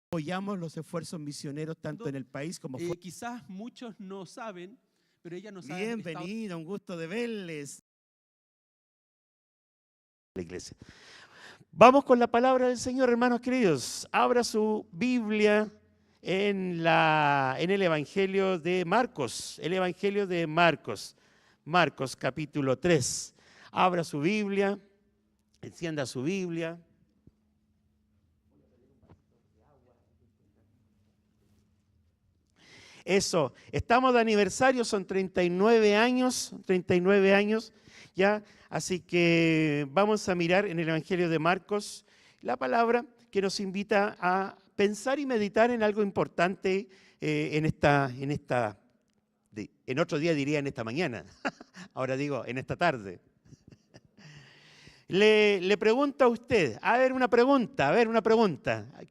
Apoyamos los esfuerzos misioneros tanto en el país como fuera. Quizás muchos no saben, pero ella nos ha Bienvenida, un gusto de verles. La iglesia. Vamos con la palabra del Señor, hermanos queridos. Abra su Biblia en el Evangelio de Marcos. El Evangelio de Marcos. Marcos capítulo 3. Abra su Biblia, encienda su Biblia. Eso, estamos de aniversario, son 39 años, ya, así que vamos a mirar en el Evangelio de Marcos la palabra que nos invita a pensar y meditar en algo importante en otro día diría en esta mañana, ahora digo en esta tarde. Le pregunto a usted, a ver una pregunta.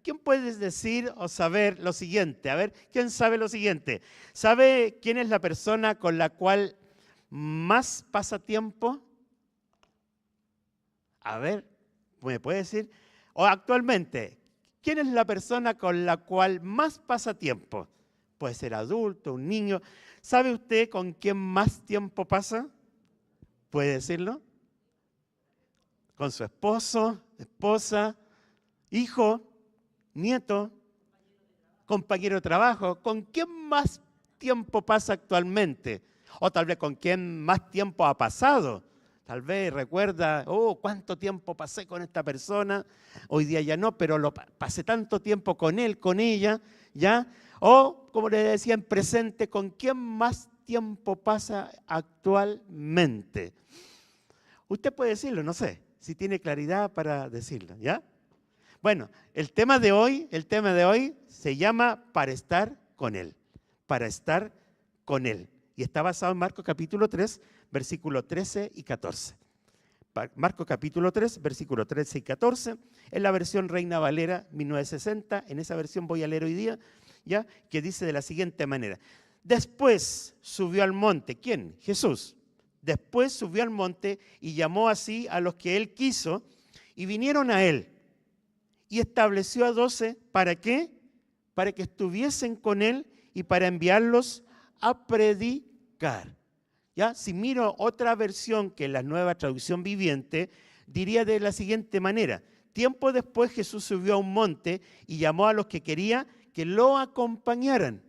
¿Quién puede decir o saber lo siguiente? A ver, ¿quién sabe lo siguiente? ¿Sabe quién es la persona con la cual más pasa tiempo? A ver, ¿me puede decir? O actualmente, ¿quién es la persona con la cual más pasa tiempo? Puede ser adulto, un niño. ¿Sabe usted con quién más tiempo pasa? ¿Puede decirlo? Con su esposo, esposa, hijo, nieto, compañero de trabajo. ¿Con quién más tiempo pasa actualmente? O tal vez con quién más tiempo ha pasado. Tal vez recuerda, cuánto tiempo pasé con esta persona. Hoy día ya no, pero pasé tanto tiempo con él, con ella, ¿ya? O, como le decía en presente, ¿con quién más tiempo pasa actualmente? Usted puede decirlo, no sé. Si tiene claridad para decirlo, ¿ya? Bueno, el tema de hoy se llama para estar con Él. Para estar con Él. Y está basado en Marcos capítulo 3, versículos 13 y 14. Marcos capítulo 3, versículos 13 y 14. En la versión Reina Valera 1960, en esa versión voy a leer hoy día, ¿ya? Que dice de la siguiente manera. Después subió al monte. ¿Quién? Jesús. Después subió al monte y llamó así a los que él quiso y vinieron a él. Y estableció a 12, ¿para qué? Para que estuviesen con él y para enviarlos a predicar. ¿Ya? Si miro otra versión que es la Nueva Traducción Viviente, diría de la siguiente manera. Tiempo después Jesús subió a un monte y llamó a los que quería que lo acompañaran.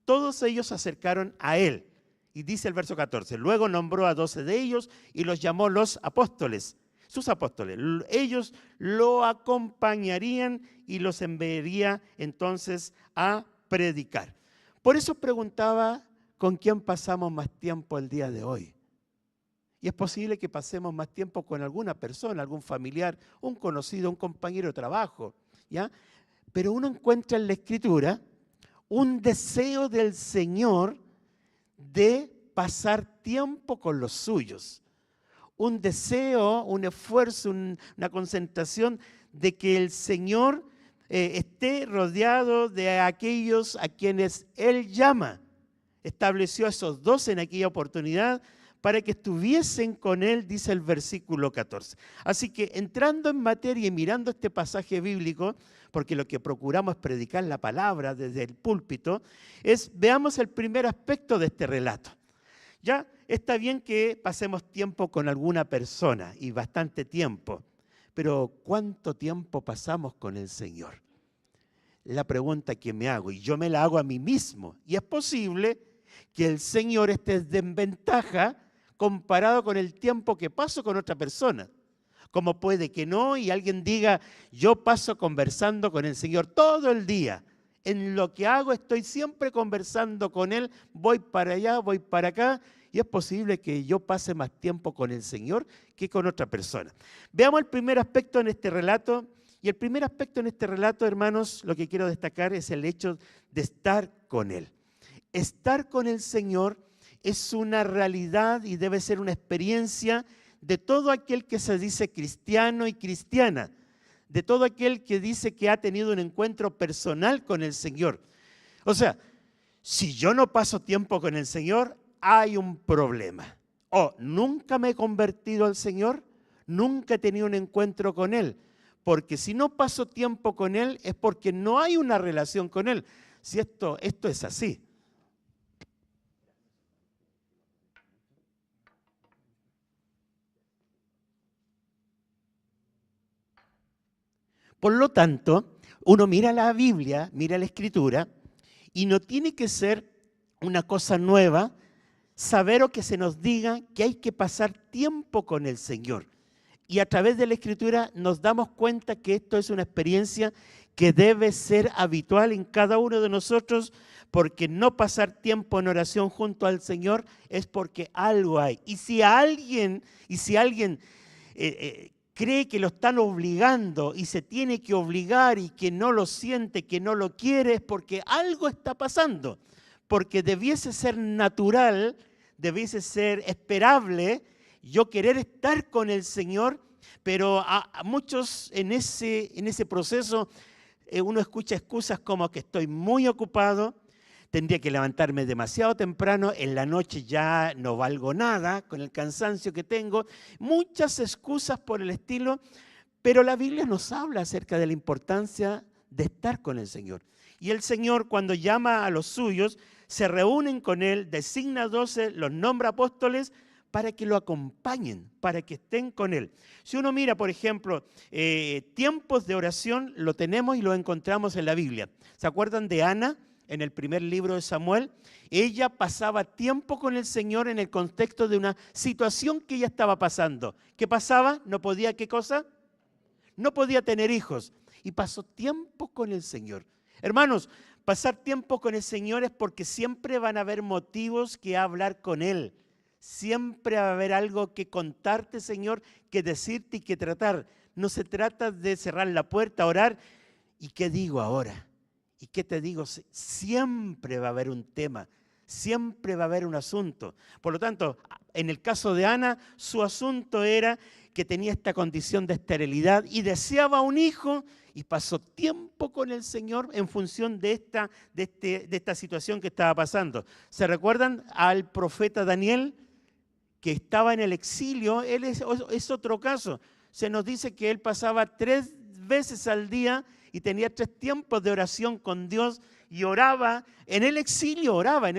Todos ellos se acercaron a él. Y dice el verso 14, luego nombró a 12 de ellos y los llamó los apóstoles, sus apóstoles. Ellos lo acompañarían y los enviaría entonces a predicar. Por eso preguntaba con quién pasamos más tiempo el día de hoy. Y es posible que pasemos más tiempo con alguna persona, algún familiar, un conocido, un compañero de trabajo, ¿ya? Pero uno encuentra en la Escritura un deseo del Señor de pasar tiempo con los suyos. Un deseo, un esfuerzo, una concentración de que el Señor esté rodeado de aquellos a quienes Él llama. Estableció a esos 12 en aquella oportunidad para que estuviesen con Él, dice el versículo 14. Así que entrando en materia y mirando este pasaje bíblico, porque lo que procuramos es predicar la palabra desde el púlpito, veamos el primer aspecto de este relato. Ya está bien que pasemos tiempo con alguna persona y bastante tiempo, pero ¿cuánto tiempo pasamos con el Señor? La pregunta que me hago, y yo me la hago a mí mismo, y es posible que el Señor esté en ventaja comparado con el tiempo que paso con otra persona. Como puede que no, y alguien diga, yo paso conversando con el Señor todo el día. En lo que hago estoy siempre conversando con Él, voy para allá, voy para acá, y es posible que yo pase más tiempo con el Señor que con otra persona. Veamos el primer aspecto en este relato, y el primer aspecto en este relato, hermanos, lo que quiero destacar es el hecho de estar con Él. Estar con el Señor es una realidad y debe ser una experiencia de todo aquel que se dice cristiano y cristiana, de todo aquel que dice que ha tenido un encuentro personal con el Señor. O sea, si yo no paso tiempo con el Señor, hay un problema. O nunca me he convertido al Señor, nunca he tenido un encuentro con Él, porque si no paso tiempo con Él es porque no hay una relación con Él. Si esto es así. Por lo tanto, uno mira la Biblia, mira la Escritura, y no tiene que ser una cosa nueva saber o que se nos diga que hay que pasar tiempo con el Señor. Y a través de la Escritura nos damos cuenta que esto es una experiencia que debe ser habitual en cada uno de nosotros, porque no pasar tiempo en oración junto al Señor es porque algo hay. Y si alguien cree que lo están obligando y se tiene que obligar y que no lo siente, que no lo quiere, es porque algo está pasando. Porque debiese ser natural, debiese ser esperable yo querer estar con el Señor, pero a muchos en ese proceso uno escucha excusas como que estoy muy ocupado, tendría que levantarme demasiado temprano, en la noche ya no valgo nada con el cansancio que tengo, muchas excusas por el estilo, pero la Biblia nos habla acerca de la importancia de estar con el Señor. Y el Señor, cuando llama a los suyos, se reúnen con Él, designa 12, los nombra apóstoles para que lo acompañen, para que estén con Él. Si uno mira, por ejemplo, tiempos de oración, lo tenemos y lo encontramos en la Biblia. ¿Se acuerdan de Ana? En el primer libro de Samuel, ella pasaba tiempo con el Señor en el contexto de una situación que ella estaba pasando. ¿Qué pasaba? No podía, ¿qué cosa? No podía tener hijos. Y pasó tiempo con el Señor. Hermanos, pasar tiempo con el Señor es porque siempre van a haber motivos que hablar con Él. Siempre va a haber algo que contarte, Señor, que decirte y que tratar. No se trata de cerrar la puerta, orar. ¿Y qué digo ahora? ¿Y qué te digo? Siempre va a haber un tema, siempre va a haber un asunto. Por lo tanto, en el caso de Ana, su asunto era que tenía esta condición de esterilidad y deseaba un hijo y pasó tiempo con el Señor en función de esta situación que estaba pasando. ¿Se recuerdan al profeta Daniel que estaba en el exilio? Él es otro caso. Se nos dice que él pasaba 3 veces al día y tenía 3 tiempos de oración con Dios y oraba, en el exilio oraba.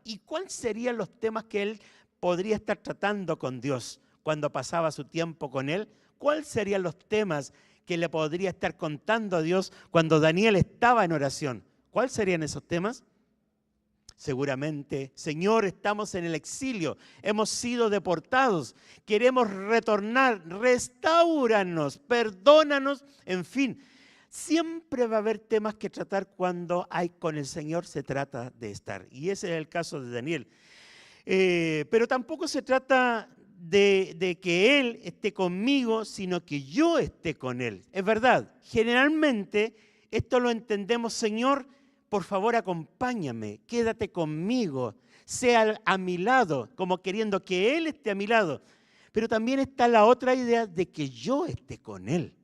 ¿Y cuáles serían los temas que él podría estar tratando con Dios cuando pasaba su tiempo con Él? ¿Cuáles serían los temas que le podría estar contando a Dios cuando Daniel estaba en oración? ¿Cuáles serían esos temas? Seguramente, Señor, estamos en el exilio, hemos sido deportados, queremos retornar, restáuranos, perdónanos, en fin. Siempre va a haber temas que tratar cuando hay con el Señor se trata de estar. Y ese es el caso de Daniel. Pero tampoco se trata de que Él esté conmigo, sino que yo esté con Él. Es verdad, generalmente esto lo entendemos, Señor, por favor acompáñame, quédate conmigo, sea a mi lado, como queriendo que Él esté a mi lado. Pero también está la otra idea de que yo esté con Él.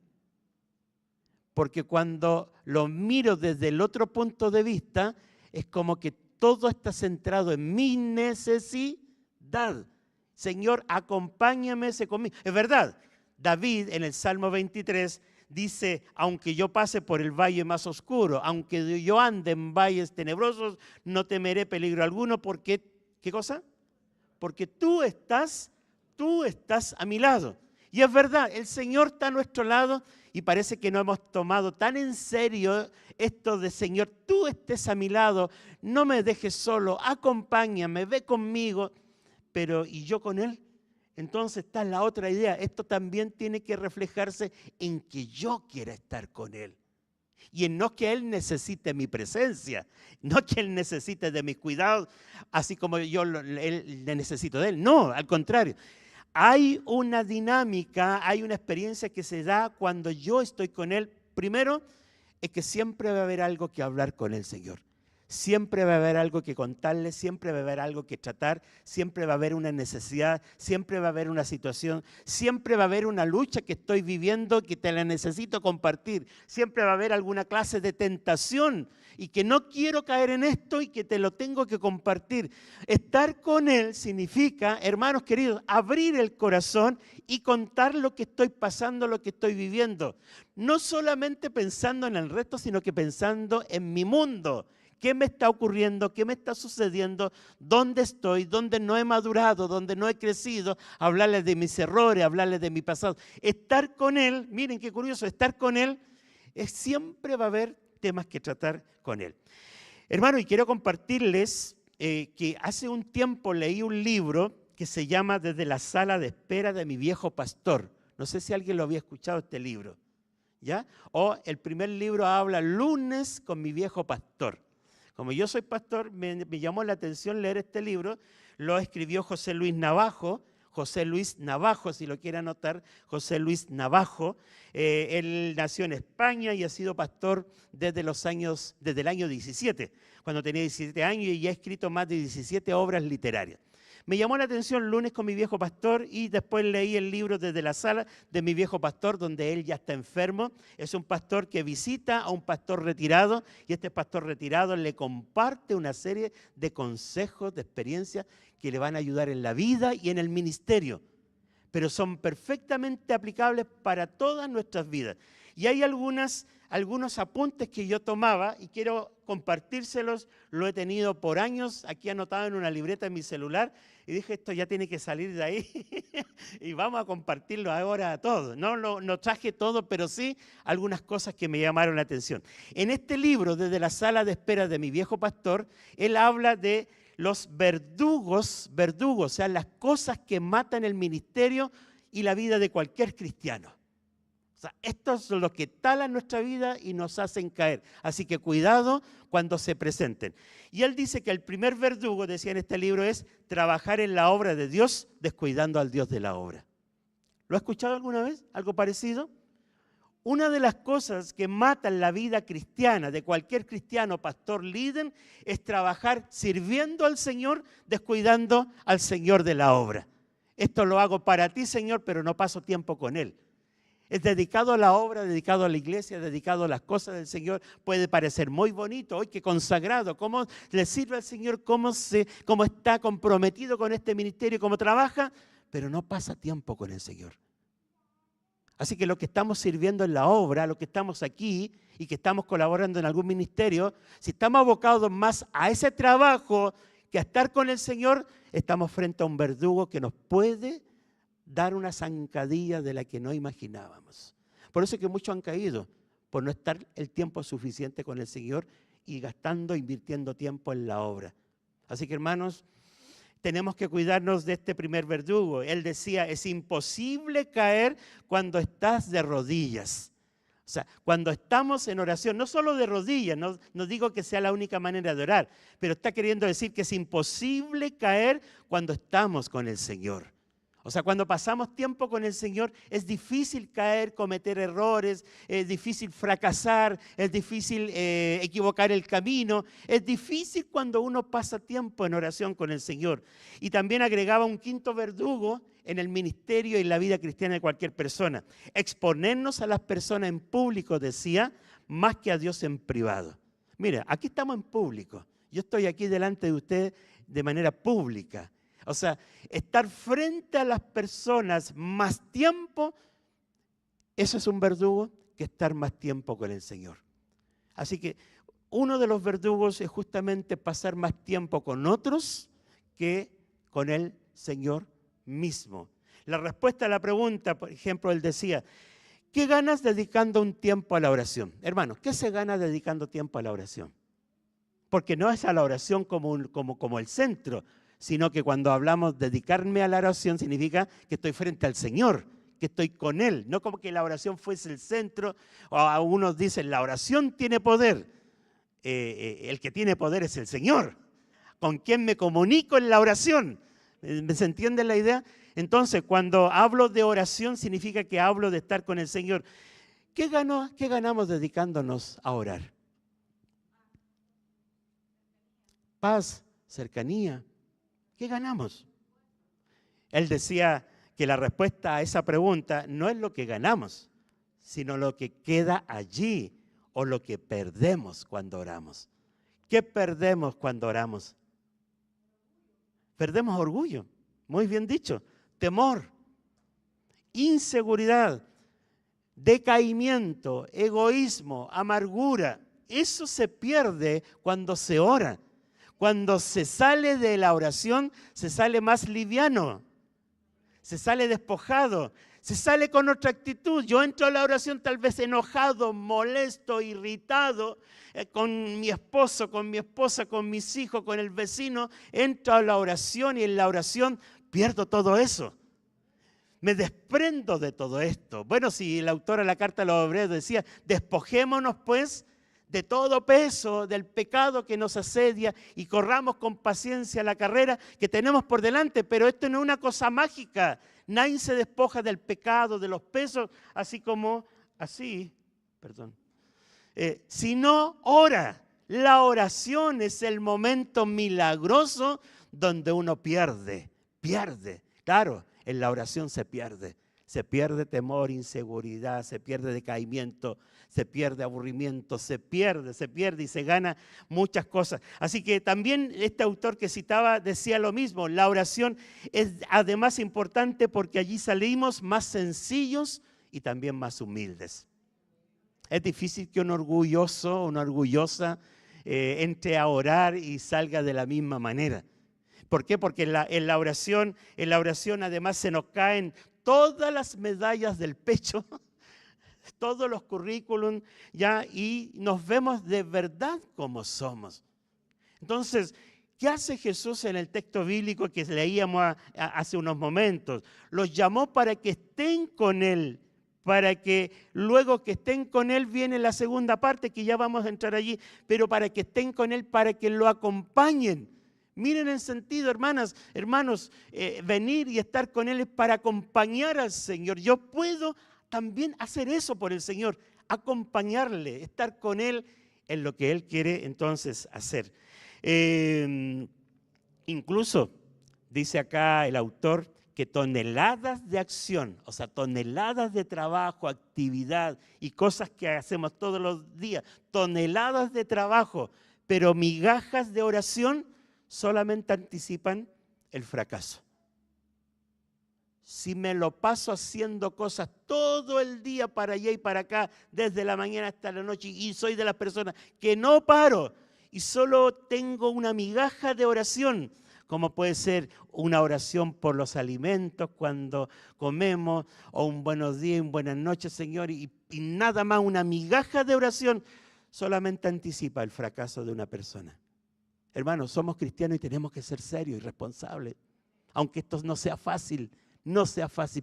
Porque cuando lo miro desde el otro punto de vista, es como que todo está centrado en mi necesidad. Señor, acompáñame, sé conmigo. Es verdad, David en el Salmo 23 dice, aunque yo pase por el valle más oscuro, aunque yo ande en valles tenebrosos, no temeré peligro alguno, porque, ¿qué cosa? Porque tú estás a mi lado. Y es verdad, el Señor está a nuestro lado y parece que no hemos tomado tan en serio esto de Señor, tú estés a mi lado, no me dejes solo, acompáñame, ve conmigo, pero ¿y yo con Él? Entonces está la otra idea, esto también tiene que reflejarse en que yo quiera estar con Él. Y en no que Él necesite mi presencia, no que Él necesite de mis cuidados, así como yo le necesito de Él. No, al contrario. Hay una dinámica, hay una experiencia que se da cuando yo estoy con Él. Primero, es que siempre va a haber algo que hablar con el Señor. siempre va a haber algo que contarle, siempre va a haber algo que tratar, siempre va a haber una necesidad, siempre va a haber una situación, siempre va a haber una lucha que estoy viviendo que te la necesito compartir, siempre va a haber alguna clase de tentación y que no quiero caer en esto y que te lo tengo que compartir. Estar con Él significa, hermanos queridos, abrir el corazón y contar lo que estoy pasando, lo que estoy viviendo. No solamente pensando en el resto, sino que pensando en mi mundo. ¿Qué me está ocurriendo? ¿Qué me está sucediendo? ¿Dónde estoy? ¿Dónde no he madurado? ¿Dónde no he crecido? Hablarles de mis errores, hablarles de mi pasado. Estar con Él, miren qué curioso, estar con Él, siempre va a haber temas que tratar con Él. Hermano, y quiero compartirles que hace un tiempo leí un libro que se llama Desde la sala de espera de mi viejo pastor. No sé si alguien lo había escuchado este libro, ¿ya? O el primer libro habla Lunes con mi viejo pastor. Como yo soy pastor, me llamó la atención leer este libro. Lo escribió José Luis Navajo, si lo quiere anotar, José Luis Navajo. Él nació en España y ha sido pastor desde el año 17, cuando tenía 17 años, y ya ha escrito más de 17 obras literarias. Me llamó la atención Lunes con mi viejo pastor y después leí el libro Desde la sala de mi viejo pastor, donde él ya está enfermo. Es un pastor que visita a un pastor retirado y este pastor retirado le comparte una serie de consejos, de experiencias que le van a ayudar en la vida y en el ministerio, pero son perfectamente aplicables para todas nuestras vidas. Y hay algunos apuntes que yo tomaba y quiero compartírselos. Lo he tenido por años aquí anotado en una libreta en mi celular y dije, esto ya tiene que salir de ahí y vamos a compartirlo ahora a todos. No traje todo, pero sí algunas cosas que me llamaron la atención. En este libro, Desde la sala de espera de mi viejo pastor, él habla de los verdugos, o sea, las cosas que matan el ministerio y la vida de cualquier cristiano. O sea, estos son los que talan nuestra vida y nos hacen caer. Así que cuidado cuando se presenten. Y él dice que el primer verdugo, decía en este libro, es trabajar en la obra de Dios descuidando al Dios de la obra. ¿Lo ha escuchado alguna vez? ¿Algo parecido? Una de las cosas que matan la vida cristiana de cualquier cristiano, pastor, líder, es trabajar sirviendo al Señor, descuidando al Señor de la obra. Esto lo hago para ti, Señor, pero no paso tiempo con Él. Es dedicado a la obra, dedicado a la iglesia, dedicado a las cosas del Señor. Puede parecer muy bonito, hoy que consagrado, cómo le sirve al Señor, cómo está comprometido con este ministerio, cómo trabaja, pero no pasa tiempo con el Señor. Así que lo que estamos sirviendo en la obra, lo que estamos aquí y que estamos colaborando en algún ministerio, si estamos abocados más a ese trabajo que a estar con el Señor, estamos frente a un verdugo que nos puede dar una zancadilla de la que no imaginábamos. Por eso es que muchos han caído, por no estar el tiempo suficiente con el Señor y invirtiendo tiempo en la obra. Así que, hermanos, tenemos que cuidarnos de este primer verdugo. Él decía, es imposible caer cuando estás de rodillas. O sea, cuando estamos en oración, no solo de rodillas, no digo que sea la única manera de orar, pero está queriendo decir que es imposible caer cuando estamos con el Señor. O sea, cuando pasamos tiempo con el Señor, es difícil caer, cometer errores, es difícil fracasar, es difícil equivocar el camino. Es difícil cuando uno pasa tiempo en oración con el Señor. Y también agregaba un quinto verdugo en el ministerio y en la vida cristiana de cualquier persona. Exponernos a las personas en público, decía, más que a Dios en privado. Mira, aquí estamos en público. Yo estoy aquí delante de ustedes de manera pública. O sea, estar frente a las personas más tiempo, eso es un verdugo que estar más tiempo con el Señor. Así que uno de los verdugos es justamente pasar más tiempo con otros que con el Señor mismo. La respuesta a la pregunta, por ejemplo, él decía, ¿qué ganas dedicando un tiempo a la oración? Hermanos, ¿qué se gana dedicando tiempo a la oración? Porque no es a la oración como el centro, sino que cuando hablamos de dedicarme a la oración significa que estoy frente al Señor, que estoy con Él, no como que la oración fuese el centro, o algunos dicen la oración tiene poder, el que tiene poder es el Señor, con quien me comunico en la oración, ¿se entiende la idea? Entonces cuando hablo de oración significa que hablo de estar con el Señor. ¿Qué ganamos dedicándonos a orar? paz, cercanía. ¿Qué ganamos? Él decía que la respuesta a esa pregunta no es lo que ganamos, sino lo que queda allí o lo que perdemos cuando oramos. ¿Qué perdemos cuando oramos? Perdemos orgullo, muy bien dicho, temor, inseguridad, decaimiento, egoísmo, amargura. Eso se pierde cuando se ora. Cuando se sale de la oración, se sale más liviano, se sale despojado, se sale con otra actitud. Yo entro a la oración tal vez enojado, molesto, irritado, con mi esposo, con mi esposa, con mis hijos, con el vecino. Entro a la oración y en la oración pierdo todo eso. Me desprendo de todo esto. Bueno, si el autor de la carta a los Hebreos decía, despojémonos pues de todo peso, del pecado que nos asedia y corramos con paciencia la carrera que tenemos por delante. Pero esto no es una cosa mágica. Nadie se despoja del pecado, de los pesos, sino ora. La oración es el momento milagroso donde uno pierde. Claro, en la oración se pierde. Se pierde temor, inseguridad, se pierde decaimiento, se pierde aburrimiento, se pierde y se gana muchas cosas. Así que también este autor que citaba decía lo mismo. La oración es además importante porque allí salimos más sencillos y también más humildes. Es difícil que un orgulloso o una orgullosa entre a orar y salga de la misma manera. ¿Por qué? Porque en la oración además se nos caen todas las medallas del pecho, todos los currículum, ya, y nos vemos de verdad como somos. Entonces, ¿qué hace Jesús en el texto bíblico que leíamos hace unos momentos? Los llamó para que estén con Él, para que luego que estén con Él viene la segunda parte, que ya vamos a entrar allí, pero para que estén con Él, para que lo acompañen. Miren el sentido, hermanos, venir y estar con Él es para acompañar al Señor. Yo puedo también hacer eso por el Señor, acompañarle, estar con Él en lo que Él quiere entonces hacer. Incluso dice acá el autor que toneladas de acción, o sea, toneladas de trabajo, actividad y cosas que hacemos todos los días, toneladas de trabajo, pero migajas de oración solamente anticipan el fracaso. Si me lo paso haciendo cosas todo el día para allá y para acá, desde la mañana hasta la noche, y soy de las personas que no paro y solo tengo una migaja de oración, como puede ser una oración por los alimentos cuando comemos, o un buenos días, un buenas noches, Señor, y nada más, una migaja de oración solamente anticipa el fracaso de una persona. Hermanos, somos cristianos y tenemos que ser serios y responsables. Aunque esto no sea fácil,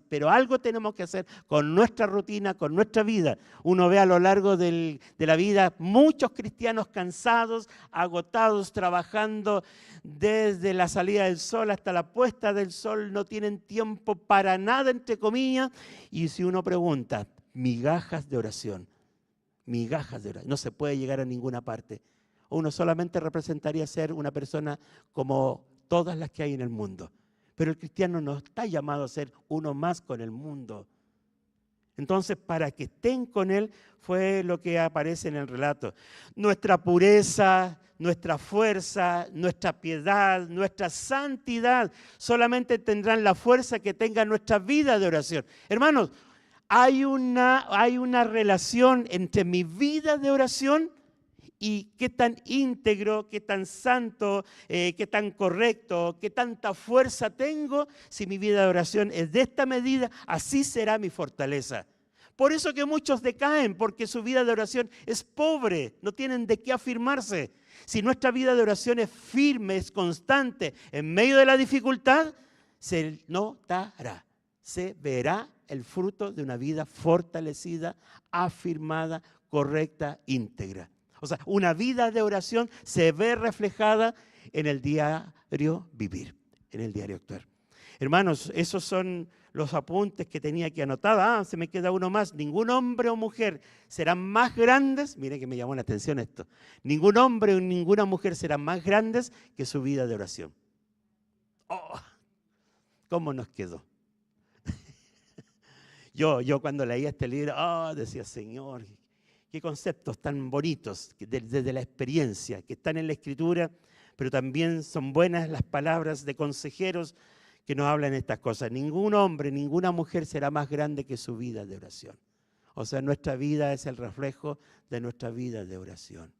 pero algo tenemos que hacer con nuestra rutina, con nuestra vida. Uno ve a lo largo de la vida muchos cristianos cansados, agotados, trabajando desde la salida del sol hasta la puesta del sol. No tienen tiempo para nada, entre comillas. Y si uno pregunta, migajas de oración. No se puede llegar a ninguna parte. Uno solamente representaría ser una persona como todas las que hay en el mundo. Pero el cristiano no está llamado a ser uno más con el mundo. Entonces, para que estén con Él, fue lo que aparece en el relato. Nuestra pureza, nuestra fuerza, nuestra piedad, nuestra santidad, solamente tendrán la fuerza que tenga nuestra vida de oración. Hermanos, hay una relación entre mi vida de oración y qué tan íntegro, qué tan santo, qué tan correcto, qué tanta fuerza tengo. Si mi vida de oración es de esta medida, así será mi fortaleza. Por eso que muchos decaen, porque su vida de oración es pobre, no tienen de qué afirmarse. Si nuestra vida de oración es firme, es constante, en medio de la dificultad, se notará, se verá el fruto de una vida fortalecida, afirmada, correcta, íntegra. O sea, una vida de oración se ve reflejada en el diario vivir, en el diario actuar. Hermanos, esos son los apuntes que tenía que anotar. Se me queda uno más. Ningún hombre o mujer serán más grandes. Mire que me llamó la atención esto. Ningún hombre o ninguna mujer serán más grandes que su vida de oración. Oh, ¿cómo nos quedó? Yo cuando leía este libro, decía, Señor, qué conceptos tan bonitos desde la experiencia que están en la Escritura, pero también son buenas las palabras de consejeros que nos hablan estas cosas. Ningún hombre, ninguna mujer será más grande que su vida de oración. O sea, nuestra vida es el reflejo de nuestra vida de oración.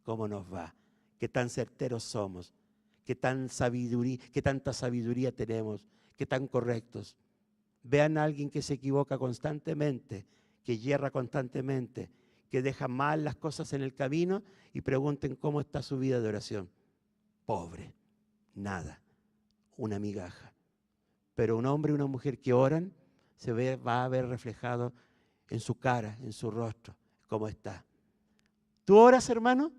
¿Cómo nos va? ¿Qué tan certeros somos? ¿Qué tanta sabiduría tenemos? ¿Qué tan correctos? Vean a alguien que se equivoca constantemente, que yerra constantemente, que deja mal las cosas en el camino y pregunten cómo está su vida de oración. Pobre, nada, una migaja. Pero un hombre y una mujer que oran va a ver reflejado en su cara, en su rostro, cómo está. ¿Tú oras, hermano?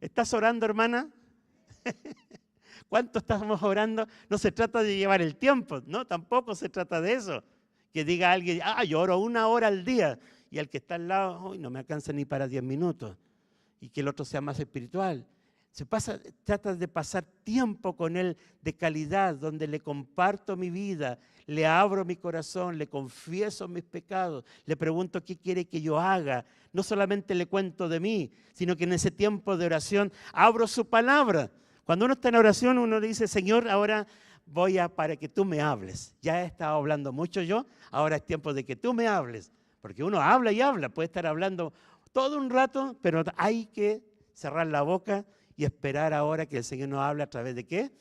¿Estás orando, hermana? ¿Cuánto estamos orando? No se trata de llevar el tiempo, no, tampoco se trata de eso. Que diga alguien, yo oro 1 hora al día, y al que está al lado, no me alcanza ni para 10 minutos, y que el otro sea más espiritual. Trata de pasar tiempo con él de calidad, donde le comparto mi vida, le abro mi corazón, le confieso mis pecados, le pregunto qué quiere que yo haga. No solamente le cuento de mí, sino que en ese tiempo de oración abro su palabra. Cuando uno está en oración, uno le dice, Señor, ahora para que tú me hables. Ya he estado hablando mucho yo, ahora es tiempo de que tú me hables. Porque uno habla y habla, puede estar hablando todo un rato, pero hay que cerrar la boca y esperar ahora que el Señor nos hable a través de ¿qué?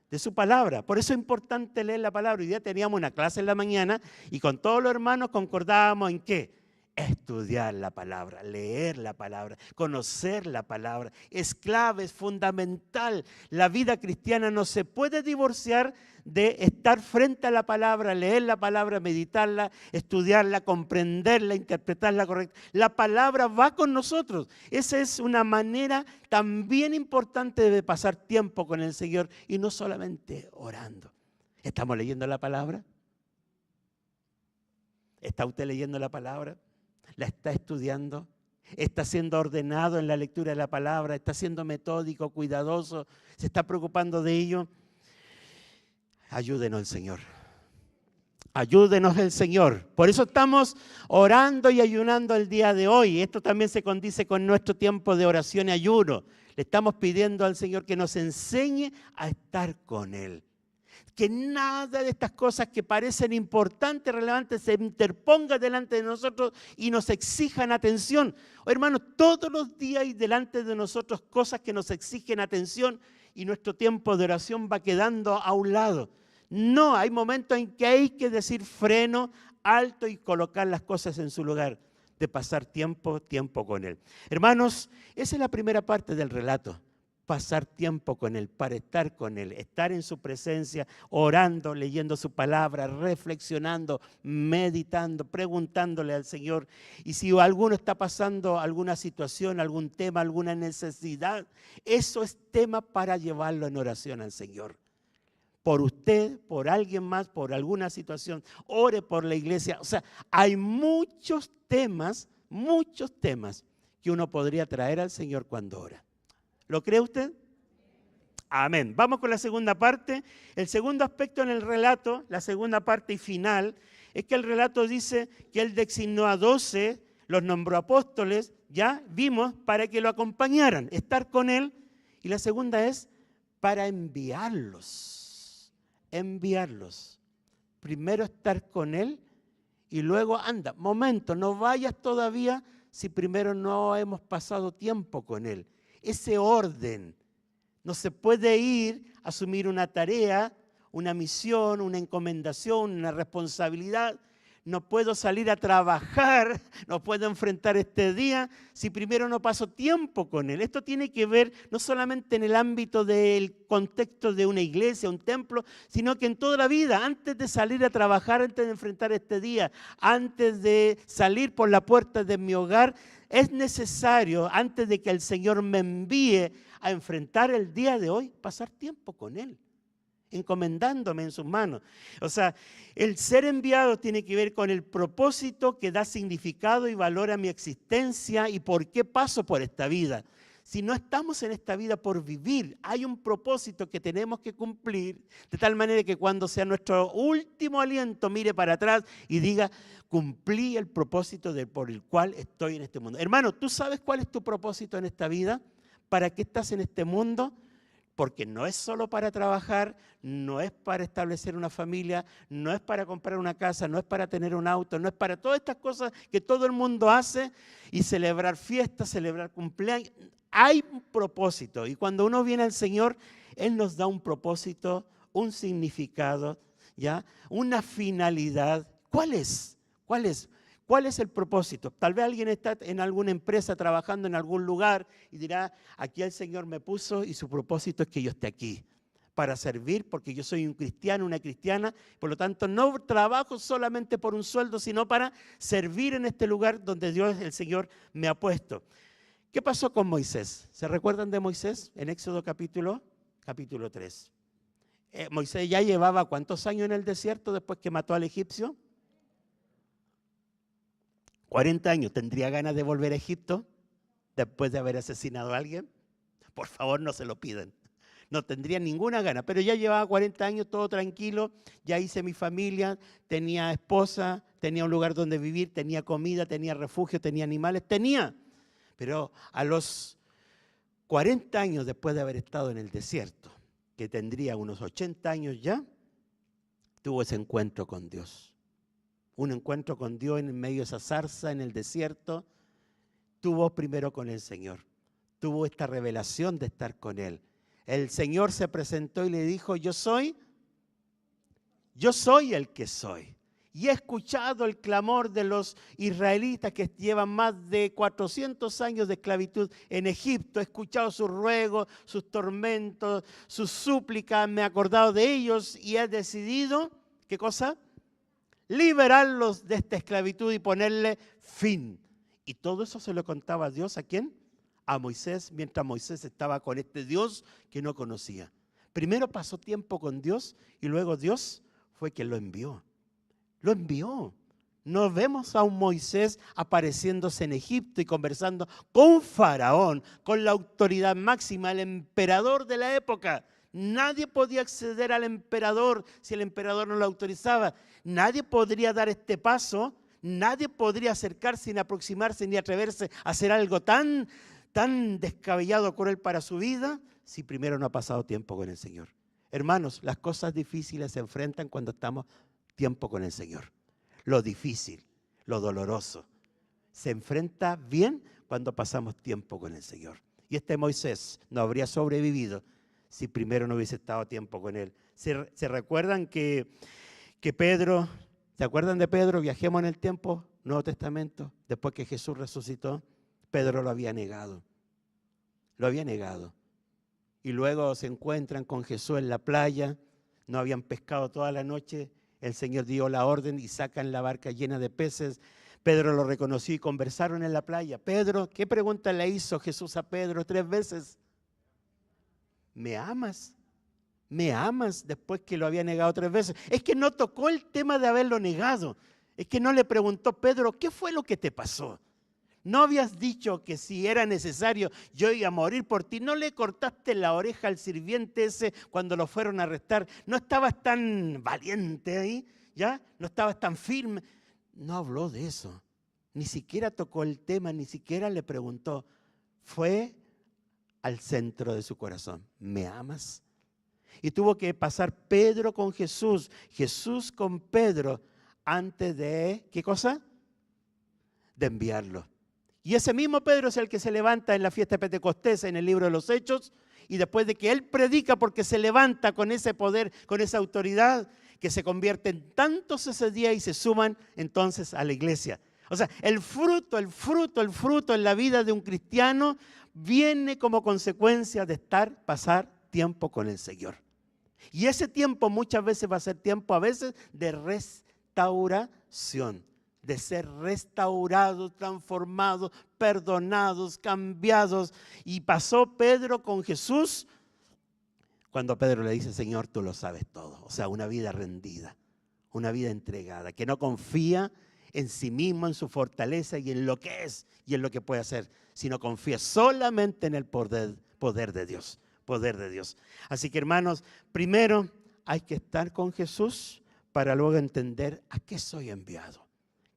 De su palabra. Por eso es importante leer la palabra. Hoy día teníamos una clase en la mañana y con todos los hermanos concordábamos en ¿qué? Estudiar la palabra, leer la palabra, conocer la palabra. Es clave, es fundamental. La vida cristiana no se puede divorciar de estar frente a la palabra, leer la palabra, meditarla, estudiarla, comprenderla, interpretarla correcta. La palabra va con nosotros. Esa es una manera también importante de pasar tiempo con el Señor y no solamente orando. ¿Estamos leyendo la palabra? ¿Está usted leyendo la palabra? ¿La está estudiando? ¿Está siendo ordenado en la lectura de la palabra? ¿Está siendo metódico, cuidadoso? ¿Se está preocupando de ello? Ayúdenos el Señor. Ayúdenos el Señor. Por eso estamos orando y ayunando el día de hoy. Esto también se condice con nuestro tiempo de oración y ayuno. Le estamos pidiendo al Señor que nos enseñe a estar con Él. Que nada de estas cosas que parecen importantes, relevantes, se interponga delante de nosotros y nos exijan atención. Hermanos, todos los días hay delante de nosotros cosas que nos exigen atención y nuestro tiempo de oración va quedando a un lado. No, hay momentos en que hay que decir freno, alto y colocar las cosas en su lugar, de pasar tiempo con Él. Hermanos, esa es la primera parte del relato. Pasar tiempo con Él, para estar con Él, estar en su presencia, orando, leyendo su palabra, reflexionando, meditando, preguntándole al Señor. Y si alguno está pasando alguna situación, algún tema, alguna necesidad, eso es tema para llevarlo en oración al Señor. Por usted, por alguien más, por alguna situación, ore por la iglesia. O sea, hay muchos temas que uno podría traer al Señor cuando ora. ¿Lo cree usted? Amén. Vamos con la segunda parte. El segundo aspecto en el relato, la segunda parte y final, es que el relato dice que Él designó a 12, los nombró apóstoles, ya vimos, para que lo acompañaran, estar con Él. Y la segunda es para enviarlos. Enviarlos. Primero estar con Él y luego anda. Momento, no vayas todavía si primero no hemos pasado tiempo con Él. Ese orden. No se puede ir a asumir una tarea, una misión, una encomendación, una responsabilidad. No puedo salir a trabajar, no puedo enfrentar este día si primero no paso tiempo con Él. Esto tiene que ver no solamente en el ámbito del contexto de una iglesia, un templo, sino que en toda la vida, antes de salir a trabajar, antes de enfrentar este día, antes de salir por la puerta de mi hogar, es necesario, antes de que el Señor me envíe a enfrentar el día de hoy, pasar tiempo con Él. encomendándome en sus manos. O sea, el ser enviado tiene que ver con el propósito que da significado y valor a mi existencia y por qué paso por esta vida. Si no estamos en esta vida por vivir, hay un propósito que tenemos que cumplir, de tal manera que cuando sea nuestro último aliento, mire para atrás y diga, cumplí el propósito por el cual estoy en este mundo. Hermano, ¿tú sabes cuál es tu propósito en esta vida? ¿Para qué estás en este mundo? Porque no es solo para trabajar, no es para establecer una familia, no es para comprar una casa, no es para tener un auto, no es para todas estas cosas que todo el mundo hace y celebrar fiestas, celebrar cumpleaños. Hay un propósito y cuando uno viene al Señor, Él nos da un propósito, un significado, ¿ya? Una finalidad. ¿Cuál es? ¿Cuál es? ¿Cuál es el propósito? Tal vez alguien está en alguna empresa trabajando en algún lugar y dirá, aquí el Señor me puso y su propósito es que yo esté aquí para servir porque yo soy un cristiano, una cristiana, por lo tanto no trabajo solamente por un sueldo, sino para servir en este lugar donde Dios, el Señor, me ha puesto. ¿Qué pasó con Moisés? ¿Se recuerdan de Moisés en Éxodo capítulo 3? Moisés ya llevaba ¿cuántos años en el desierto después que mató al egipcio? 40 años. ¿Tendría ganas de volver a Egipto después de haber asesinado a alguien? Por favor, no se lo pidan. No tendría ninguna gana, pero ya llevaba 40 años, todo tranquilo, ya hice mi familia, tenía esposa, tenía un lugar donde vivir, tenía comida, tenía refugio, tenía animales, pero a los 40 años después de haber estado en el desierto, que tendría unos 80 años ya, tuvo ese encuentro con Dios. Un encuentro con Dios en medio de esa zarza, en el desierto, tuvo primero con el Señor. Tuvo esta revelación de estar con Él. El Señor se presentó y le dijo, yo soy el que soy. Y he escuchado el clamor de los israelitas que llevan más de 400 años de esclavitud en Egipto. He escuchado sus ruegos, sus tormentos, sus súplicas. Me he acordado de ellos y he decidido, ¿qué cosa? Liberarlos de esta esclavitud y ponerle fin. Y todo eso se lo contaba Dios, ¿a quién? A Moisés, mientras Moisés estaba con este Dios que no conocía. Primero pasó tiempo con Dios y luego Dios fue quien lo envió. Lo envió. No vemos a un Moisés apareciéndose en Egipto y conversando con Faraón, con la autoridad máxima, el emperador de la época. Nadie podía acceder al emperador si el emperador no lo autorizaba. Nadie podría dar este paso, nadie podría acercarse ni aproximarse ni atreverse a hacer algo tan descabellado, cruel para su vida, si primero no ha pasado tiempo con el Señor. Hermanos, las cosas difíciles se enfrentan cuando estamos tiempo con el Señor. Lo difícil, lo doloroso, se enfrenta bien cuando pasamos tiempo con el Señor. Y este Moisés no habría sobrevivido si primero no hubiese estado tiempo con Él. ¿Se recuerdan que Pedro, ¿se acuerdan de Pedro? Viajemos en el tiempo, Nuevo Testamento, después que Jesús resucitó, Pedro lo había negado. Lo había negado. Y luego se encuentran con Jesús en la playa, no habían pescado toda la noche, el Señor dio la orden y sacan la barca llena de peces. Pedro lo reconoció y conversaron en la playa. Pedro, ¿qué pregunta le hizo Jesús a Pedro 3 veces? ¿Me amas? ¿Me amas? Después que lo había negado 3 veces. Es que no tocó el tema de haberlo negado. Es que no le preguntó, Pedro, ¿qué fue lo que te pasó? ¿No habías dicho que si era necesario yo iba a morir por ti? ¿No le cortaste la oreja al sirviente ese cuando lo fueron a arrestar? ¿No estabas tan valiente ahí? ¿Ya? ¿No estabas tan firme? No habló de eso. Ni siquiera tocó el tema, ni siquiera le preguntó. Fue al centro de su corazón. ¿Me amas? Y tuvo que pasar Pedro con Jesús, Jesús con Pedro, antes de, ¿qué cosa? De enviarlo. Y ese mismo Pedro es el que se levanta en la fiesta de Pentecostés en el libro de los Hechos, y después de que él predica porque se levanta con ese poder, con esa autoridad, que se convierten tantos ese día y se suman entonces a la iglesia. O sea, el fruto en la vida de un cristiano viene como consecuencia de pasar tiempo con el Señor. Y ese tiempo muchas veces va a ser tiempo a veces de restauración, de ser restaurados, transformados, perdonados, cambiados. Y pasó Pedro con Jesús Cuando Pedro le dice, Señor, tú lo sabes todo. O sea, una vida rendida, una vida entregada, que no confía en sí mismo, en su fortaleza y en lo que es y en lo que puede hacer, sino confía solamente en el poder de Dios, poder de Dios. Así que, hermanos, primero hay que estar con Jesús para luego entender a qué soy enviado,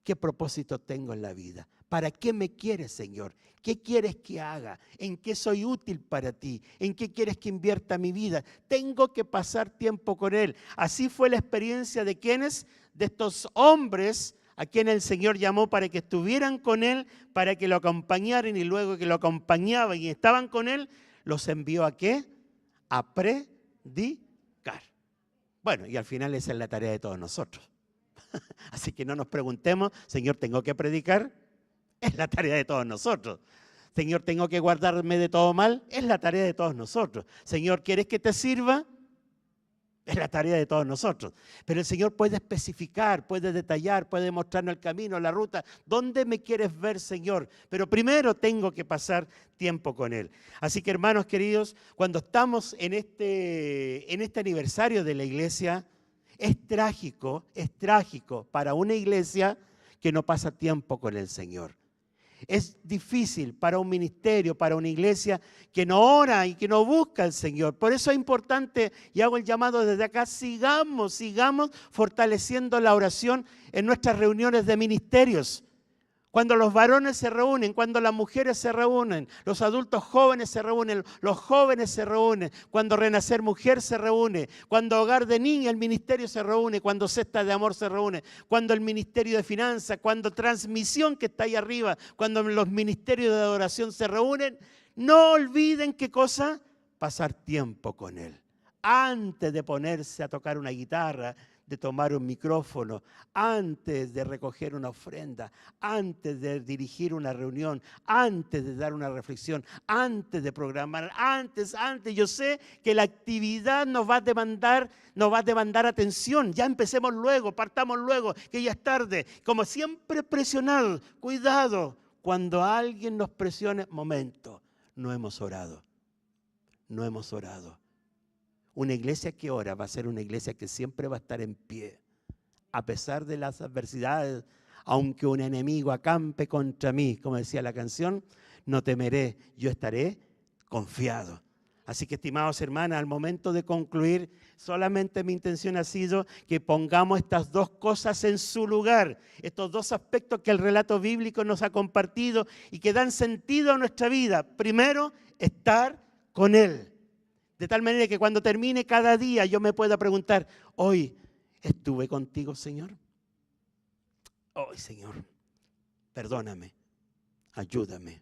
qué propósito tengo en la vida, para qué me quieres, Señor, qué quieres que haga, en qué soy útil para ti, en qué quieres que invierta mi vida. Tengo que pasar tiempo con Él. Así fue la experiencia de quienes, de estos hombres a quienes el Señor llamó para que estuvieran con Él, para que lo acompañaran, y luego que lo acompañaban y estaban con Él, los envió ¿a qué? A predicar. Bueno, y al final esa es la tarea de todos nosotros. Así que no nos preguntemos, Señor, ¿tengo que predicar? Es la tarea de todos nosotros. Señor, ¿tengo que guardarme de todo mal? Es la tarea de todos nosotros. Señor, ¿quieres que te sirva? Es la tarea de todos nosotros. Pero el Señor puede especificar, puede detallar, puede mostrarnos el camino, la ruta. ¿Dónde me quieres ver, Señor? Pero primero tengo que pasar tiempo con Él. Así que, hermanos queridos, cuando estamos en este aniversario de la iglesia, es trágico para una iglesia que no pasa tiempo con el Señor. Es difícil para un ministerio, para una iglesia que no ora y que no busca al Señor. Por eso es importante, y hago el llamado desde acá, sigamos fortaleciendo la oración en nuestras reuniones de ministerios. Cuando los varones se reúnen, cuando las mujeres se reúnen, los adultos jóvenes se reúnen, los jóvenes se reúnen, cuando Renacer Mujer se reúne, cuando Hogar de Niña, el ministerio se reúne, cuando Cesta de Amor se reúne, cuando el Ministerio de Finanzas, cuando Transmisión que está ahí arriba, cuando los ministerios de adoración se reúnen, no olviden qué cosa, pasar tiempo con Él. Antes de ponerse a tocar una guitarra, de tomar un micrófono, antes de recoger una ofrenda, antes de dirigir una reunión, antes de dar una reflexión, antes de programar, antes. Yo sé que la actividad nos va a demandar atención. Ya empecemos luego, partamos luego, que ya es tarde. Como siempre presionar, cuidado, cuando alguien nos presione, momento, no hemos orado. Una iglesia que ora va a ser una iglesia que siempre va a estar en pie, a pesar de las adversidades. Aunque un enemigo acampe contra mí, como decía la canción, no temeré, yo estaré confiado. Así que, estimados hermanos, al momento de concluir, solamente mi intención ha sido que pongamos estas dos cosas en su lugar, estos dos aspectos que el relato bíblico nos ha compartido y que dan sentido a nuestra vida. Primero, estar con Él. De tal manera que cuando termine cada día yo me pueda preguntar, hoy estuve contigo, Señor. Hoy, Señor, perdóname, ayúdame.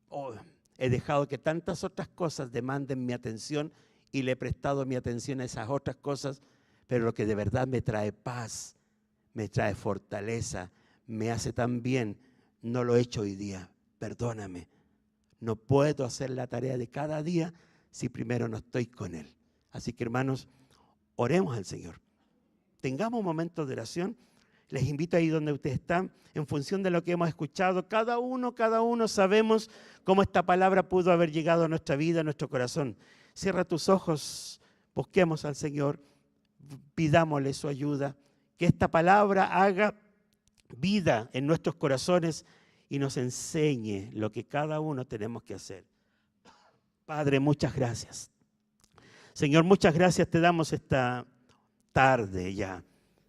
Oh, he dejado que tantas otras cosas demanden mi atención y le he prestado mi atención a esas otras cosas, pero lo que de verdad me trae paz, me trae fortaleza, me hace tan bien, no lo he hecho hoy día. Perdóname, no puedo hacer la tarea de cada día si primero no estoy con Él. Así que, hermanos, oremos al Señor. Tengamos un momento de oración. Les invito ahí donde ustedes están, en función de lo que hemos escuchado. Cada uno sabemos cómo esta palabra pudo haber llegado a nuestra vida, a nuestro corazón. Cierra tus ojos, busquemos al Señor, pidámosle su ayuda. Que esta palabra haga vida en nuestros corazones y nos enseñe lo que cada uno tenemos que hacer. Padre, muchas gracias. Señor, muchas gracias te damos esta tarde ya.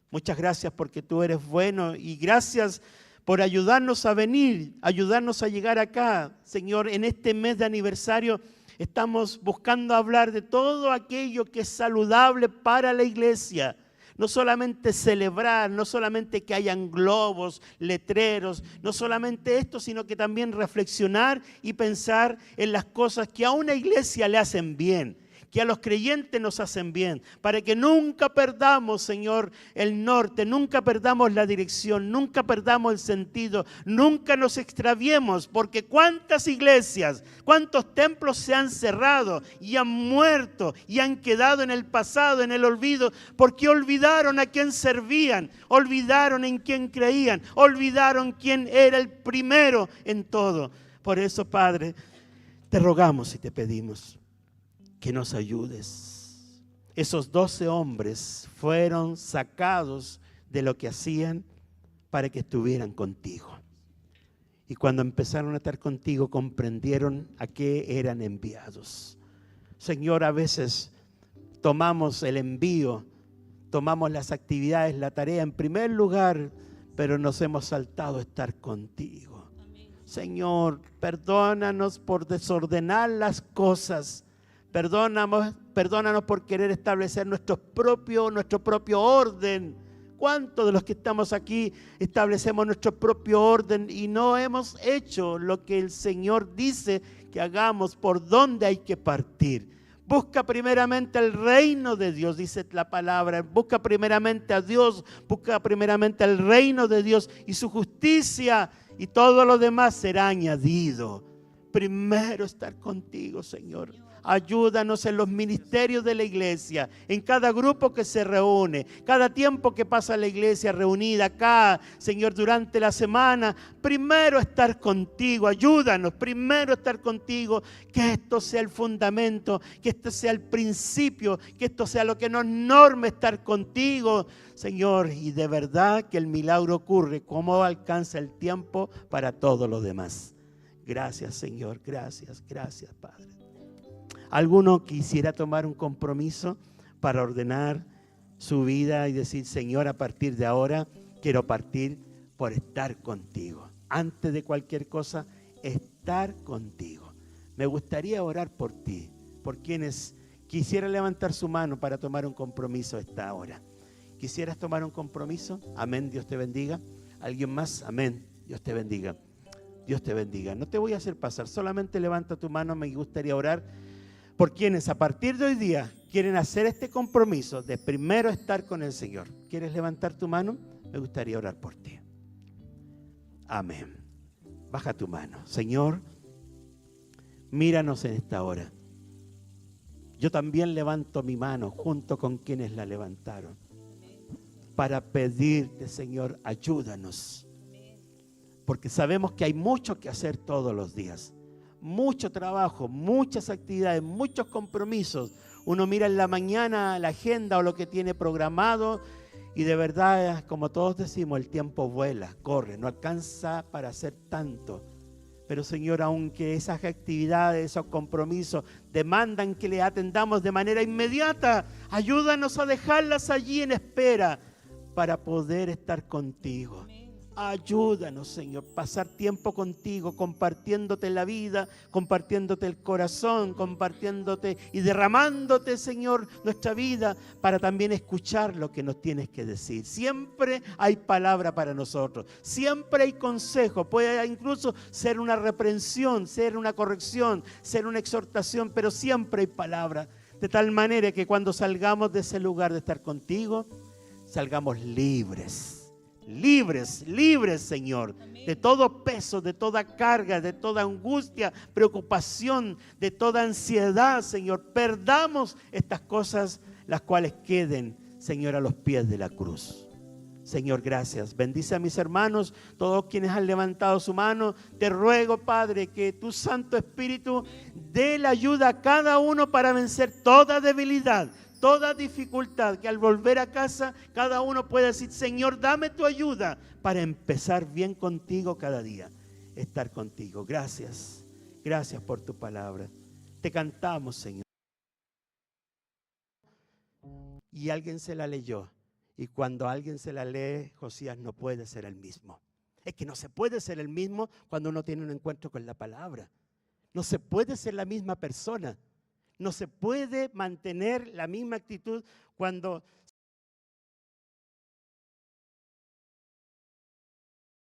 Muchas gracias porque tú eres bueno y gracias por ayudarnos a venir, ayudarnos a llegar acá. Señor, en este mes de aniversario estamos buscando hablar de todo aquello que es saludable para la iglesia. No solamente celebrar, no solamente que hayan globos, letreros, no solamente esto, sino que también reflexionar y pensar en las cosas que a una iglesia le hacen bien, que a los creyentes nos hacen bien, para que nunca perdamos, Señor, el norte, nunca perdamos la dirección, nunca perdamos el sentido, nunca nos extraviemos, porque cuántas iglesias, cuántos templos se han cerrado y han muerto y han quedado en el pasado, en el olvido, porque olvidaron a quién servían, olvidaron en quién creían, olvidaron quién era el primero en todo. Por eso, Padre, te rogamos y te pedimos que nos ayudes. Esos 12 hombres fueron sacados de lo que hacían para que estuvieran contigo. Y cuando empezaron a estar contigo, comprendieron a qué eran enviados. Señor, a veces tomamos el envío, tomamos las actividades, la tarea en primer lugar, pero nos hemos saltado estar contigo. Señor, perdónanos por desordenar las cosas. Perdónanos por querer establecer nuestro propio orden. ¿Cuántos de los que estamos aquí establecemos nuestro propio orden y no hemos hecho lo que el Señor dice que hagamos, por dónde hay que partir? Busca primeramente el reino de Dios, dice la palabra. Busca primeramente a Dios, busca primeramente el reino de Dios y su justicia, y todo lo demás será añadido. Primero estar contigo, Señor. Ayúdanos en los ministerios de la iglesia, en cada grupo que se reúne, cada tiempo que pasa la iglesia reunida acá, Señor, durante la semana. Primero estar contigo, ayúdanos, primero estar contigo, que esto sea el fundamento, que esto sea el principio, que esto sea lo que nos norme estar contigo, Señor, y de verdad que el milagro ocurre, como alcanza el tiempo para todo lo demás. Gracias, Señor, gracias, Padre. ¿Alguno quisiera tomar un compromiso para ordenar su vida y decir, Señor, a partir de ahora quiero partir por estar contigo? Antes de cualquier cosa, estar contigo. Me gustaría orar por ti, por quienes quisieran levantar su mano para tomar un compromiso a esta hora. ¿Quisieras tomar un compromiso? Amén, Dios te bendiga. ¿Alguien más? Amén, Dios te bendiga. Dios te bendiga. No te voy a hacer pasar, solamente levanta tu mano. Me gustaría orar por quienes a partir de hoy día quieren hacer este compromiso de primero estar con el Señor. ¿Quieres levantar tu mano? Me gustaría orar por ti. Amén. Baja tu mano. Señor, míranos en esta hora. Yo también levanto mi mano junto con quienes la levantaron para pedirte, Señor, ayúdanos. Porque sabemos que hay mucho que hacer todos los días. Mucho trabajo, muchas actividades, muchos compromisos. Uno mira en la mañana la agenda o lo que tiene programado y de verdad, como todos decimos, el tiempo vuela, corre, no alcanza para hacer tanto. Pero Señor, aunque esas actividades, esos compromisos demandan que le atendamos de manera inmediata, ayúdanos a dejarlas allí en espera para poder estar contigo. Ayúdanos, Señor, pasar tiempo contigo, compartiéndote la vida, compartiéndote el corazón, compartiéndote y derramándote, Señor, nuestra vida para también escuchar lo que nos tienes que decir. Siempre hay palabra para nosotros, siempre hay consejo, puede incluso ser una reprensión, ser una corrección, ser una exhortación, pero siempre hay palabra. De tal manera que cuando salgamos de ese lugar de estar contigo, salgamos libres. Libres, Señor, de todo peso, de toda carga, de toda angustia, preocupación, de toda ansiedad, Señor. Perdamos estas cosas, las cuales queden, Señor, a los pies de la cruz. Señor, gracias. Bendice a mis hermanos, todos quienes han levantado su mano. Te ruego, Padre, que tu Santo Espíritu dé la ayuda a cada uno para vencer toda debilidad, toda dificultad, que al volver a casa cada uno pueda decir, Señor, dame tu ayuda para empezar bien contigo cada día, estar contigo. Gracias por tu palabra. Te cantamos, Señor. Y alguien se la leyó, y cuando alguien se la lee, Josías no puede ser el mismo. Es que no se puede ser el mismo cuando uno tiene un encuentro con la palabra. No se puede ser la misma persona. No se puede mantener la misma actitud cuando